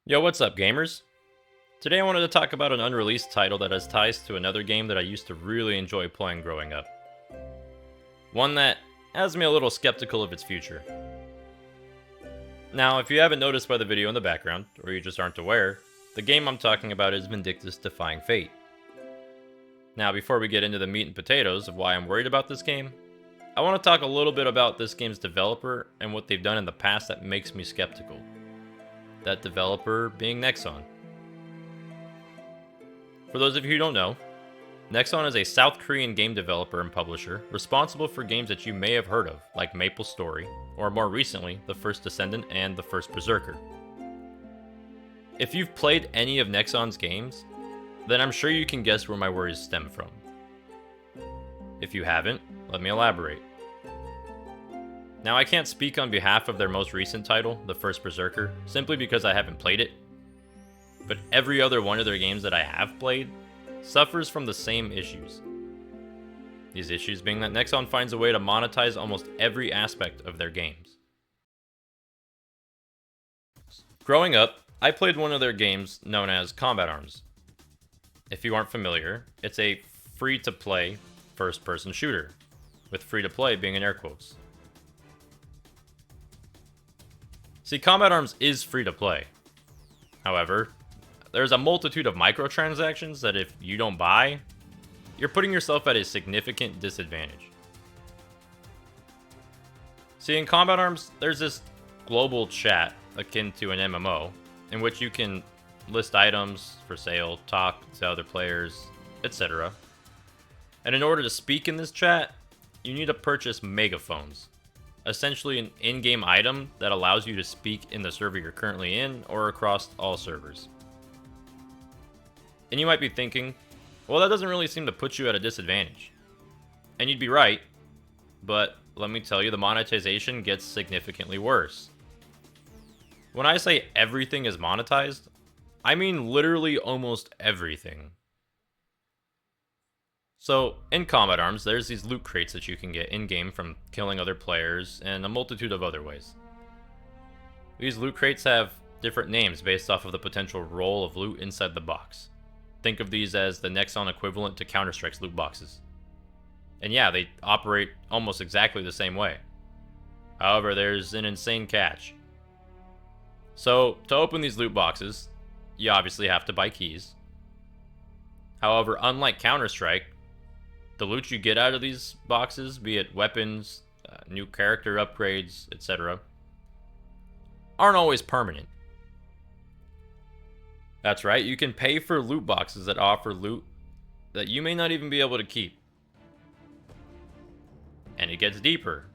Yo, what's up, gamers? Today I wanted to talk about an unreleased title that has ties to another game that I used to really enjoy playing growing up. One that has me a little skeptical of its future. Now, if you haven't noticed by the video in the background, or you just aren't aware, the game I'm talking about is Vindictus Defying Fate. Now, before we get into the meat and potatoes of why I'm worried about this game, I want to talk a little bit about this game's developer and what they've done in the past that makes me skeptical. That developer being Nexon. For those of you who don't know, Nexon is a South Korean game developer and publisher responsible for games that you may have heard of, like Maple Story, or more recently, The First Descendant and The First Berserker. If you've played any of Nexon's games, then I'm sure you can guess where my worries stem from. If you haven't, let me elaborate. Now, I can't speak on behalf of their most recent title, The First Berserker, simply because I haven't played it. But every other one of their games that I have played suffers from the same issues. These issues being that Nexon finds a way to monetize almost every aspect of their games. Growing up, I played one of their games known as Combat Arms. If you aren't familiar, it's a free-to-play first-person shooter, with free-to-play being in air quotes. See, Combat Arms is free-to-play. However, there's a multitude of microtransactions that if you don't buy, you're putting yourself at a significant disadvantage. See, in Combat Arms, there's this global chat akin to an MMO, in which you can list items for sale, talk to other players, etc. And in order to speak in this chat, you need to purchase megaphones. Essentially an in-game item that allows you to speak in the server you're currently in or across all servers. And you might be thinking, well, that doesn't really seem to put you at a disadvantage. And you'd be right, but let me tell you, the monetization gets significantly worse. When I say everything is monetized, I mean literally almost everything. So, in Combat Arms, there's these loot crates that you can get in-game from killing other players, and a multitude of other ways. These loot crates have different names based off of the potential role of loot inside the box. Think of these as the Nexon equivalent to Counter-Strike's loot boxes. And yeah, they operate almost exactly the same way. However, there's an insane catch. So, to open these loot boxes, you obviously have to buy keys. However, unlike Counter-Strike, the loot you get out of these boxes, be it weapons, new character upgrades, etc., aren't always permanent. That's right, you can pay for loot boxes that offer loot that you may not even be able to keep. And it gets deeper.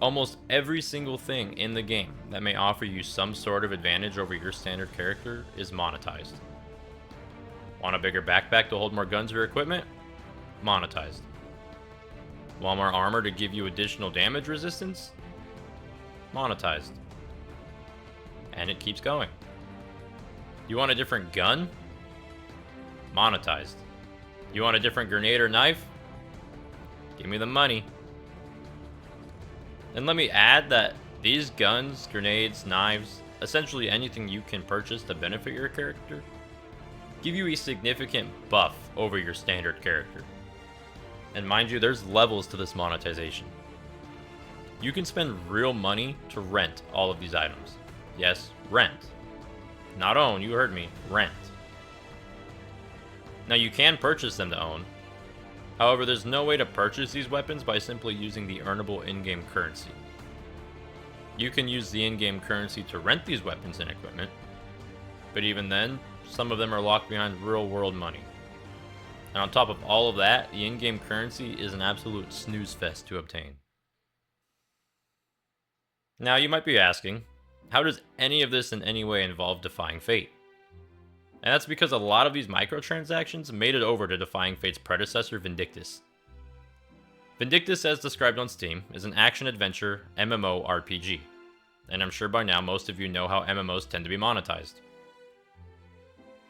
Almost every single thing in the game that may offer you some sort of advantage over your standard character is monetized. Want a bigger backpack to hold more guns or equipment? Monetized. Want more armor to give you additional damage resistance? Monetized. And it keeps going. You want a different gun? Monetized. You want a different grenade or knife? Give me the money. And let me add that these guns, grenades, knives, essentially anything you can purchase to benefit your character, give you a significant buff over your standard character. And mind you, there's levels to this monetization. You can spend real money to rent all of these items. Yes, rent. Not own, you heard me, rent. Now you can purchase them to own. However, there's no way to purchase these weapons by simply using the earnable in-game currency. You can use the in-game currency to rent these weapons and equipment, but even then, some of them are locked behind real-world money. And on top of all of that, the in-game currency is an absolute snooze fest to obtain. Now you might be asking, how does any of this in any way involve Defying Fate? And that's because a lot of these microtransactions made it over to Defying Fate's predecessor, Vindictus. Vindictus, as described on Steam, is an action-adventure MMORPG. And I'm sure by now most of you know how MMOs tend to be monetized.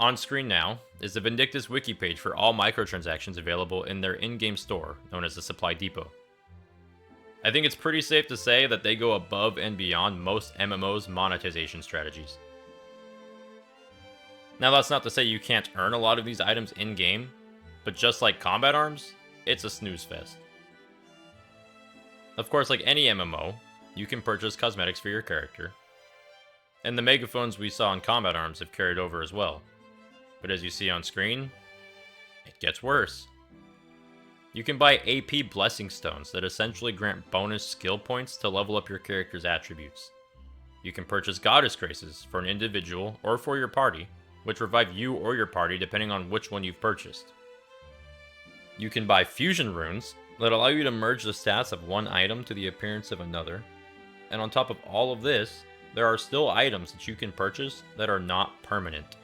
On screen now is the Vindictus wiki page for all microtransactions available in their in-game store, known as the Supply Depot. I think it's pretty safe to say that they go above and beyond most MMOs' monetization strategies. Now, that's not to say you can't earn a lot of these items in-game, but just like combat arms, it's a snooze fest. Of course, like any MMO, you can purchase cosmetics for your character, and the megaphones we saw in combat arms have carried over as well. But as you see on screen, it gets worse. You can buy AP blessing stones that essentially grant bonus skill points to level up your character's attributes. You can purchase goddess graces for an individual or for your party, which revive you or your party depending on which one you've purchased. You can buy fusion runes that allow you to merge the stats of one item to the appearance of another. And on top of all of this, there are still items that you can purchase that are not permanent.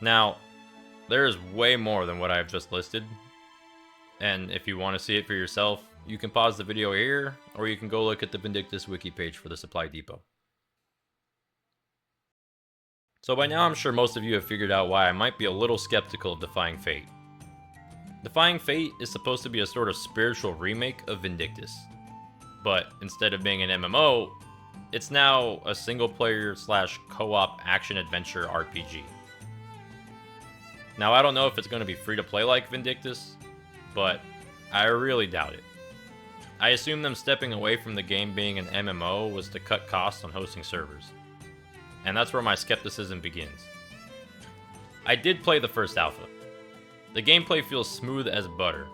Now, there is way more than what I've just listed, and if you want to see it for yourself, you can pause the video here, or you can go look at the Vindictus wiki page for the supply depot. So by now I'm sure most of you have figured out why I might be a little skeptical of Defying Fate. Defying Fate is supposed to be a sort of spiritual remake of Vindictus, but instead of being an MMO, it's now a single-player / co-op action-adventure RPG. Now, I don't know if it's going to be free-to-play like Vindictus, but I really doubt it. I assume them stepping away from the game being an MMO was to cut costs on hosting servers. And that's where my skepticism begins. I did play the first alpha. The gameplay feels smooth as butter,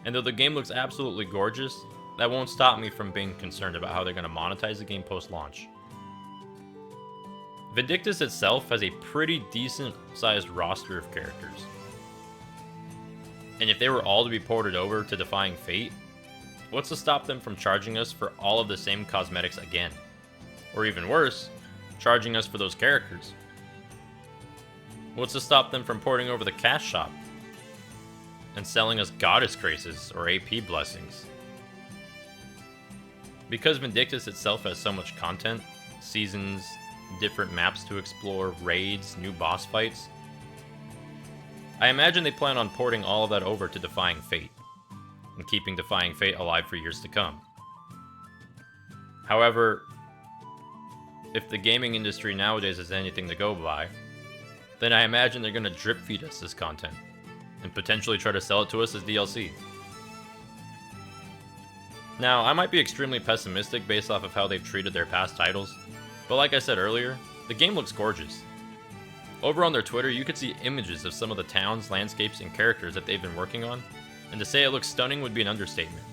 and though the game looks absolutely gorgeous, that won't stop me from being concerned about how they're going to monetize the game post-launch. Vindictus itself has a pretty decent-sized roster of characters. And if they were all to be ported over to Defying Fate, what's to stop them from charging us for all of the same cosmetics again? Or even worse, charging us for those characters? What's to stop them from porting over the cash shop and selling us goddess graces or AP blessings? Because Vindictus itself has so much content, seasons, different maps to explore, raids, new boss fights, I imagine they plan on porting all of that over to Defying Fate, and keeping Defying Fate alive for years to come. However, if the gaming industry nowadays is anything to go by, then I imagine they're going to drip feed us this content, and potentially try to sell it to us as DLC. Now, I might be extremely pessimistic based off of how they've treated their past titles, but like I said earlier, the game looks gorgeous. Over on their Twitter, you could see images of some of the towns, landscapes, and characters that they've been working on, and to say it looks stunning would be an understatement.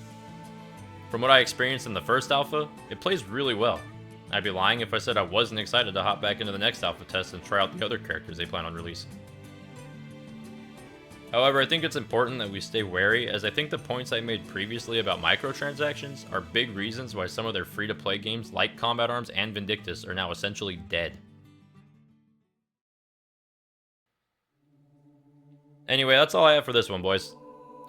From what I experienced in the first alpha, it plays really well. I'd be lying if I said I wasn't excited to hop back into the next alpha test and try out the other characters they plan on releasing. However, I think it's important that we stay wary, as I think the points I made previously about microtransactions are big reasons why some of their free-to-play games like Combat Arms and Vindictus are now essentially dead. Anyway, that's all I have for this one, boys.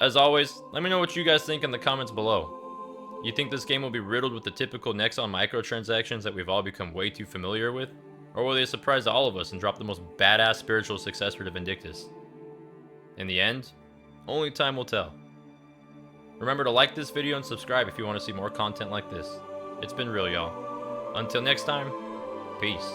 As always, let me know what you guys think in the comments below. You think this game will be riddled with the typical Nexon microtransactions that we've all become way too familiar with? Or will they surprise all of us and drop the most badass spiritual successor to Vindictus? In the end, only time will tell. Remember to like this video and subscribe if you want to see more content like this. It's been real, y'all. Until next time, peace.